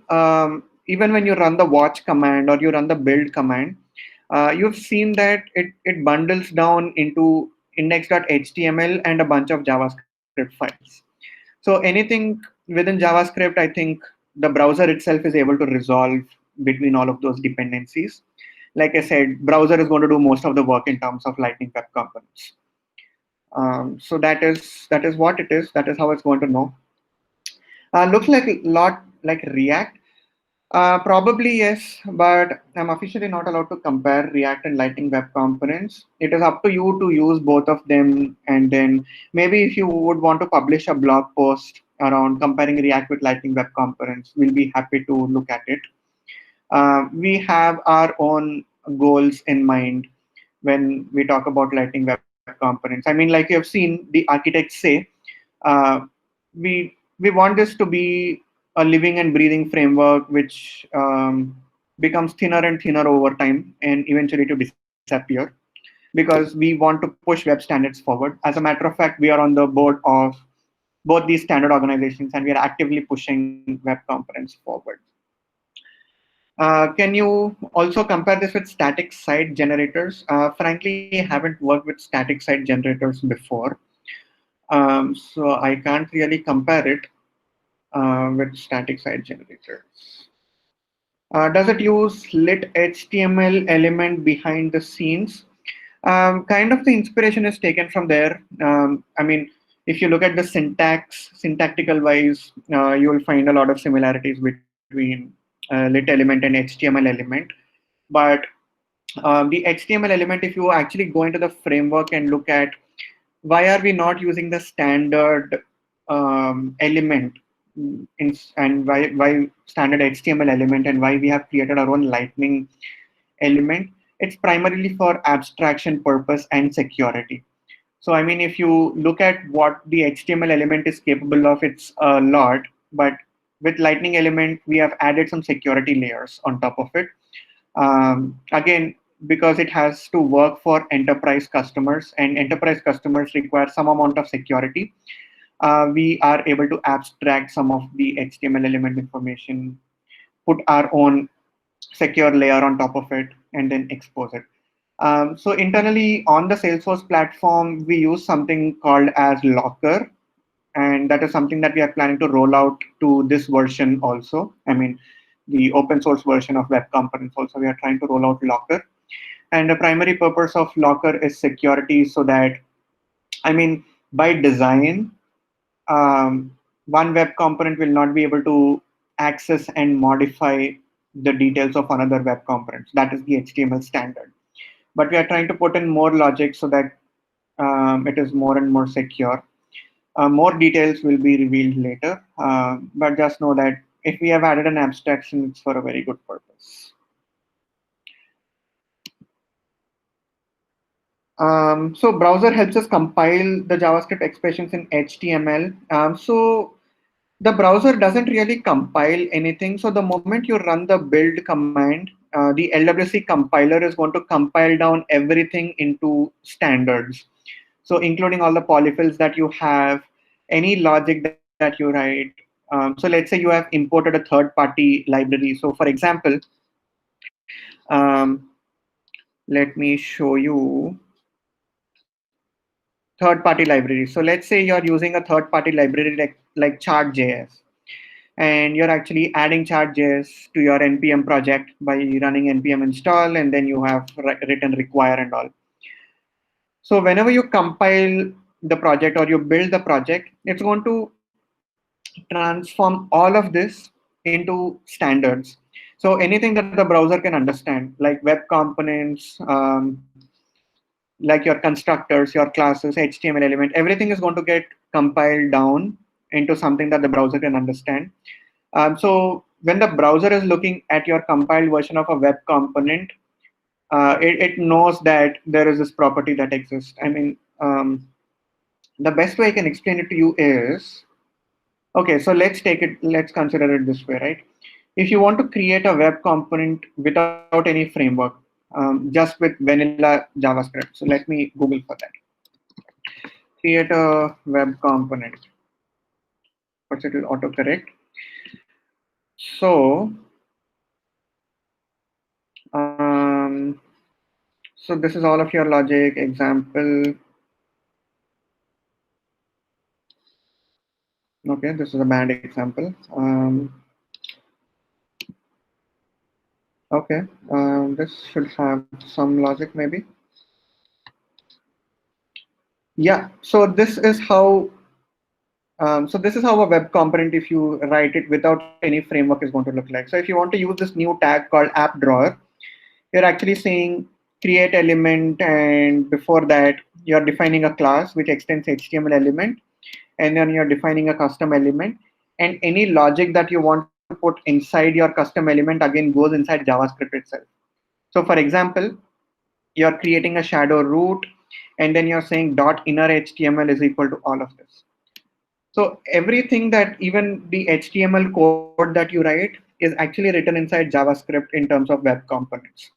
even when you run the watch command or you run the build command, you've seen that it bundles down into index.html and a bunch of JavaScript files. So anything within JavaScript, I think the browser itself is able to resolve between all of those dependencies. Like I said, browser is going to do most of the work in terms of Lightning Web Components. So that is what it is. That is how it's going to know. Looks like a lot like React. Probably yes, but I'm officially not allowed to compare React and Lightning Web Components. It is up to you to use both of them, and then maybe if you would want to publish a blog post around comparing React with Lightning Web Components, we'll be happy to look at it. We have our own goals in mind when we talk about Lightning Web Components. I mean, like you have seen the architects say, uh, we want this to be a living and breathing framework which becomes thinner and thinner over time and eventually to disappear, because we want to push web standards forward. As a matter of fact, we are on the board of both these standard organizations, and we are actively pushing web components forward. Can you also compare this with static site generators? Frankly, I haven't worked with static site generators before, so I can't really compare it with static site generators. Does it use lit HTML element behind the scenes? Kind of the inspiration is taken from there. I mean, if you look at the syntactical wise, you will find a lot of similarities between lit element and HTML element. But the HTML element, if you actually go into the framework and look at why are we not using the standard element and why standard HTML element, and why we have created our own Lightning element, it's primarily for abstraction purpose and security. So I mean, if you look at what the HTML element is capable of, it's a lot. But with Lightning element, we have added some security layers on top of it. Again, because it has to work for enterprise customers, and enterprise customers require some amount of security, we are able to abstract some of the HTML element information, put our own secure layer on top of it, and then expose it. So internally on the Salesforce platform, we use something called as Locker, and that is something that we are planning to roll out to this version also. I mean, the open source version of Web Components also, we are trying to roll out Locker. And the primary purpose of Locker is security, so that, I mean, by design, one web component will not be able to access and modify the details of another web component. That is the HTML standard. But we are trying to put in more logic so that it is more and more secure. More details will be revealed later, but just know that if we have added an abstraction, it's for a very good purpose. So browser helps us compile the JavaScript expressions in HTML. So the browser doesn't really compile anything. So the moment you run the build command, the LWC compiler is going to compile down everything into standards. So including all the polyfills that you have, any logic that you write. So let's say you have imported a third-party library. So for example, um, let me show you third-party libraries. So let's say you're using a third-party library like Chart.js, and you're actually adding Chart.js to your npm project by running npm install, and then you have written require and all. So whenever you compile the project or you build the project, it's going to transform all of this into standards. So anything that the browser can understand, like web components, like your constructors, your classes, HTML element, everything is going to get compiled down into something that the browser can understand. So when the browser is looking at your compiled version of a web component, it knows that there is this property that exists. I mean, the best way I can explain it to you is, okay, so let's consider it this way, right? If you want to create a web component without any framework, just with vanilla JavaScript. So let me Google for that. Create a web component. First, it will autocorrect. So, um, so this is all of your logic example. Okay, this is a bad example. Okay, this should have some logic maybe. Yeah, so this is how a web component, if you write it without any framework, is going to look like. So if you want to use this new tag called app drawer, you're actually saying create element, and before that you're defining a class which extends HTML element, and then you're defining a custom element, and any logic that you want to put inside your custom element again goes inside JavaScript itself. So for example, you're creating a shadow root, and then you're saying dot inner HTML is equal to all of this. So everything, that even the HTML code that you write, is actually written inside JavaScript in terms of web components.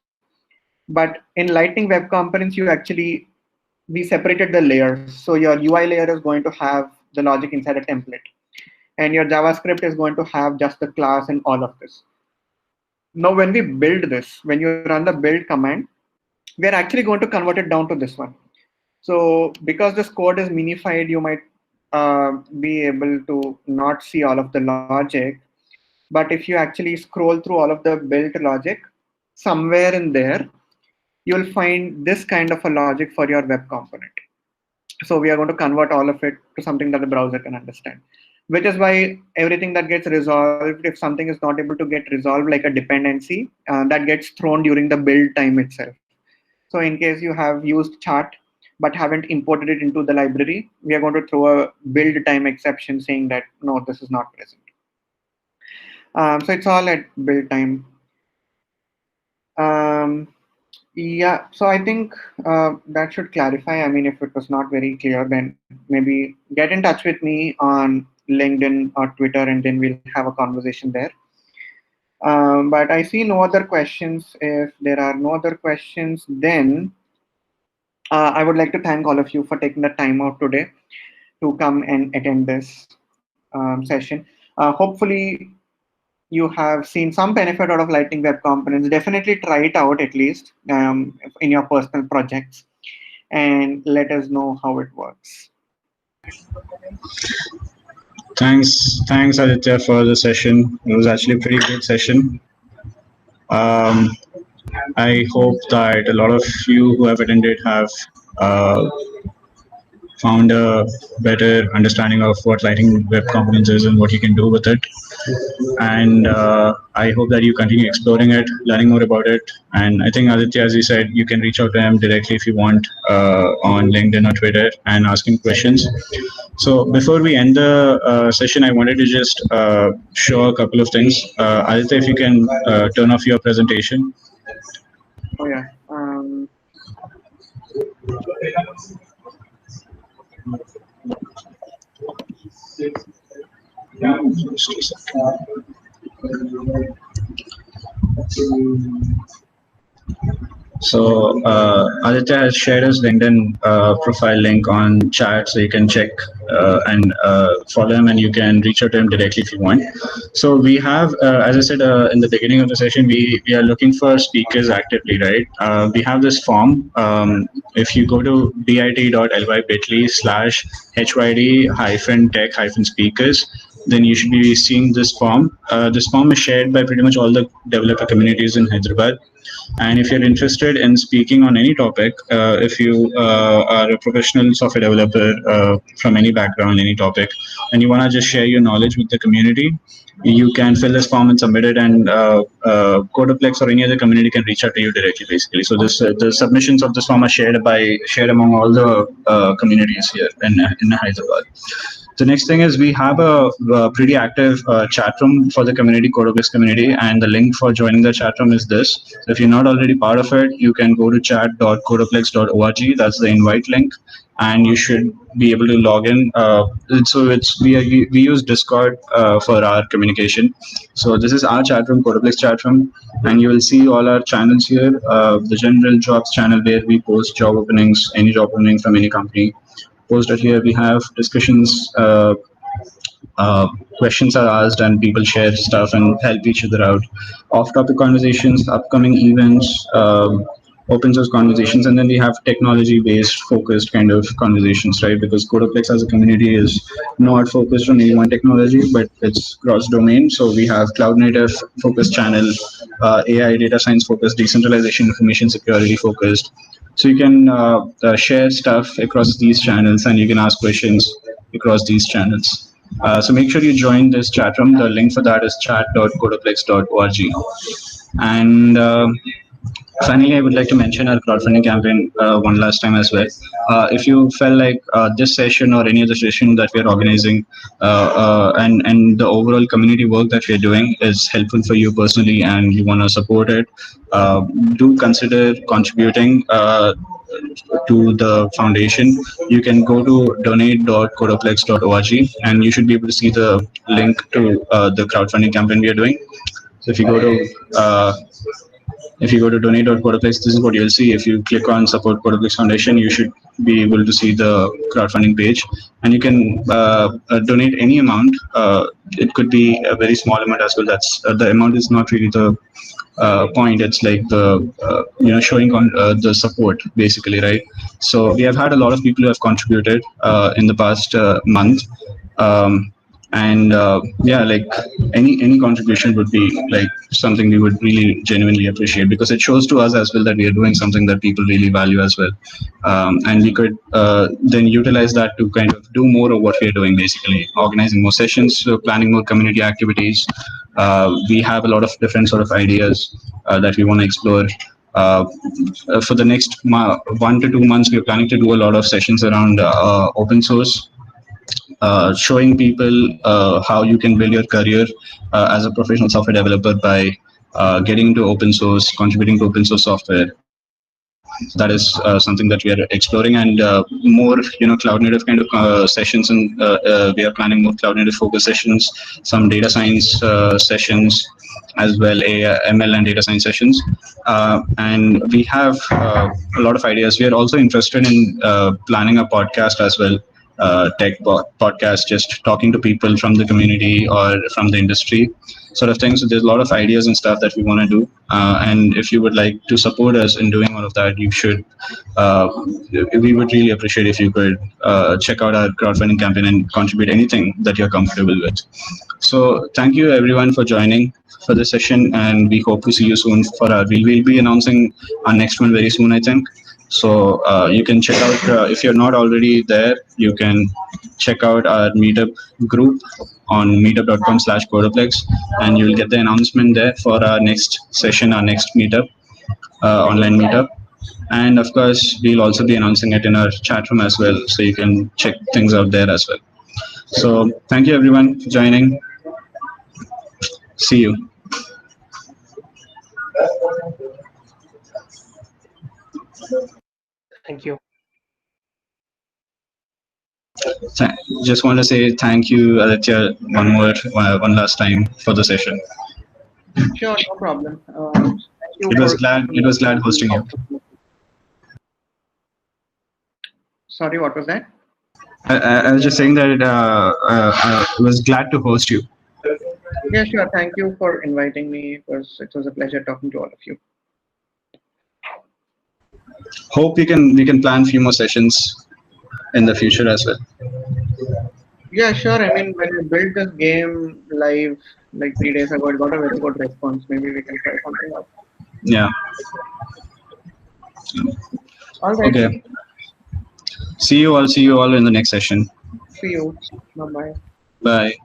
But in Lightning Web Components, we separated the layers. So your UI layer is going to have the logic inside a template, and your JavaScript is going to have just the class and all of this. Now, when we build this, when you run the build command, we're actually going to convert it down to this one. So because this code is minified, you might be able to not see all of the logic. But if you actually scroll through all of the built logic, somewhere in there, you'll find this kind of a logic for your web component. So we are going to convert all of it to something that the browser can understand, which is why everything that gets resolved, if something is not able to get resolved, like a dependency, that gets thrown during the build time itself. So in case you have used chart but haven't imported it into the library, we are going to throw a build time exception saying that no, this is not present. So it's all at build time. Um, Yeah, so I think that should clarify. I mean, if it was not very clear, then maybe get in touch with me on LinkedIn or Twitter, and then we'll have a conversation there. But I see no other questions. If there are no other questions, then I would like to thank all of you for taking the time out today to come and attend this session. Hopefully, you have seen some benefit out of Lightning Web Components. Definitely try it out at least in your personal projects and let us know how it works. Thanks, Aditya, for the session. It was actually a pretty good session. Um, I hope that a lot of you who have attended have uh, found a better understanding of what Lightning Web Components is and what you can do with it. And I hope that you continue exploring it, learning more about it. And I think Aditya, as you said, you can reach out to him directly if you want on LinkedIn or Twitter and ask him questions. So before we end the session, I wanted to just show a couple of things. Aditya, if you can turn off your presentation. Oh yeah. Just a second. So Aditya has shared his LinkedIn profile link on chat, so you can check and follow him, and you can reach out to him directly if you want. So we have, as I said in the beginning of the session, we are looking for speakers actively, right? We have this form. If you go to bit.ly/hyd-tech-speakers, then you should be seeing this form. This form is shared by pretty much all the developer communities in Hyderabad. And if you're interested in speaking on any topic, if you are a professional software developer from any background, any topic, and you want to just share your knowledge with the community, you can fill this form and submit it, and Codaplex or any other community can reach out to you directly, basically. So this the submissions of this form are shared among all the communities here in Hyderabad. The next thing is we have a pretty active chat room for the community, Codobase community, and the link for joining the chat room is this. So if you're not already part of it, you can go to chat.codoplex.org. That's the invite link, and you should be able to log in. So we use Discord for our communication. So this is our chat room, Codoplex chat room, and you will see all our channels here. The general jobs channel where we post job openings, any job opening from any company posted here. We have discussions, questions are asked, and people share stuff and help each other out. Off-topic conversations, upcoming events, open source conversations, and then we have technology-based, focused kind of conversations, right? Because Codaplex as a community is not focused on any one technology, but it's cross-domain. So we have cloud-native focused channel, AI, data science focused, decentralization, information security focused. So you can share stuff across these channels, and you can ask questions across these channels. So make sure you join this chat room. The link for that is chat.codaplex.org. And finally, I would like to mention our crowdfunding campaign one last time as well. If you felt like this session or any other session that we are organizing and the overall community work that we are doing is helpful for you personally and you want to support it, do consider contributing to the foundation. You can go to donate.codoplex.org and you should be able to see the link to the crowdfunding campaign we are doing. So if you go to donate.codaplex, this is what you'll see. If you click on support Codaplex Foundation, you should be able to see the crowdfunding page, and you can donate any amount. It could be a very small amount as well. That's the amount is not really the point. It's like the showing on the support basically, right? So we have had a lot of people who have contributed in the past month. Um, and yeah, like any contribution would be like something we would really genuinely appreciate, because it shows to us as well that we are doing something that people really value as well. And we could then utilize that to kind of do more of what we are doing, basically organizing more sessions, planning more community activities. We have a lot of different sort of ideas that we want to explore. For the next 1 to 2 months, we're planning to do a lot of sessions around open source, showing people how you can build your career as a professional software developer by getting into open source, contributing to open source software, That is something that we are exploring, and more cloud native kind of sessions, and we are planning more cloud native focus sessions, some data science sessions as well, ML and data science sessions, and we have a lot of ideas. We are also interested in planning a podcast as well, podcast, just talking to people from the community or from the industry sort of thing. So there's a lot of ideas and stuff that we want to do, and if you would like to support us in doing all of that, you should. We would really appreciate if you could check out our crowdfunding campaign and contribute anything that you're comfortable with. So thank you everyone for joining for this session, and we hope to see you soon for our. We'll be announcing our next one very soon, I think. So you can check out, if you're not already there, you can check out our meetup group on meetup.com/Codaplex, and you'll get the announcement there for our next session, our next meetup, online meetup. And of course, we'll also be announcing it in our chat room as well, so you can check things out there as well. So thank you everyone for joining. See you. Thank you. Just want to say thank you, Aditya, one last time for the session. Sure, no problem. Thank you. It was glad hosting you. Sorry, what was that? I was just saying that I was glad to host you. Yeah, sure. Thank you for inviting me. It was a pleasure talking to all of you. Hope we can plan a few more sessions in the future as well. Yeah, sure. I mean, when we built this game live like 3 days ago, it got a very good response. Maybe we can try something out. Yeah. All right. Okay. See you all in the next session. See you. Bye-bye. Bye.